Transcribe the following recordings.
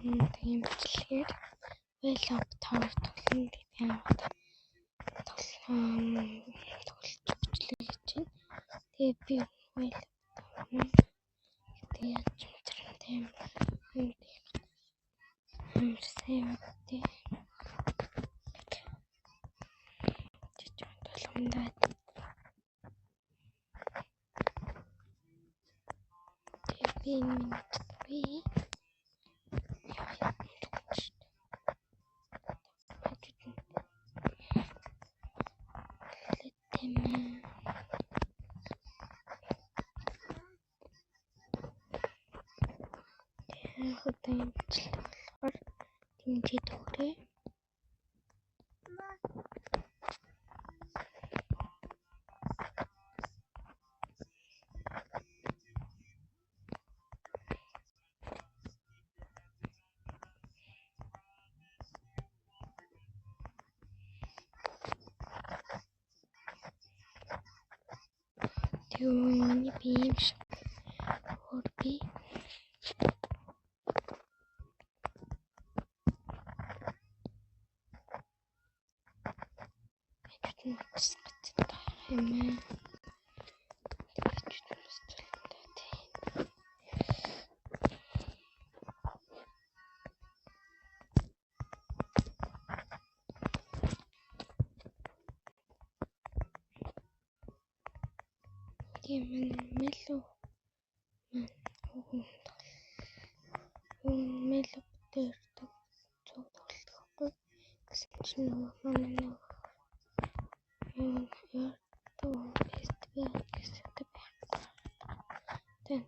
Тийм бичлэгээр вэлог тавар тоглоом гэдэг тоглож бичлэг хийж байна. Тэгээ би вэлог тэгээ чимчрэнтэй амарсайвтэй болгоомдаад тэгээ би хөтөн бичлэг болохоор дэмжиж өгөөрэй. Түүний бим өөр би мэлүү дээр тоглохгүй гэсэн чинь нөгөө фестивал гэсэн байхгүй.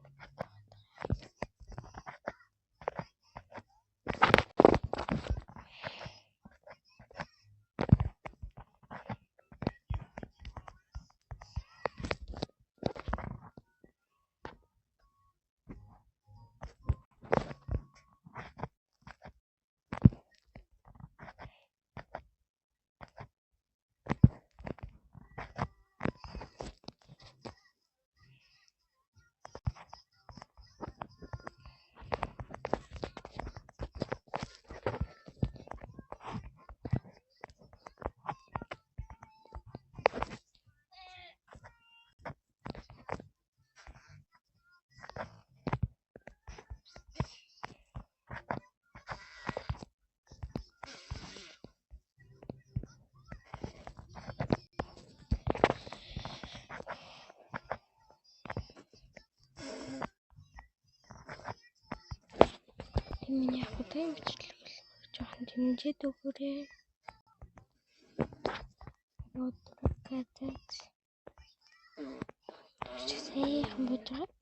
Миний хөтөн бичлэг жоохон дэмжиж өгөөрэй. Бодгоцож чисээ хамбожаад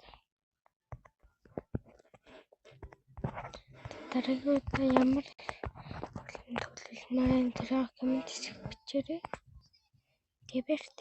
дараагийн удаа ямар тоглолмаар энэ коммент бичээрэй. Гэвэртэй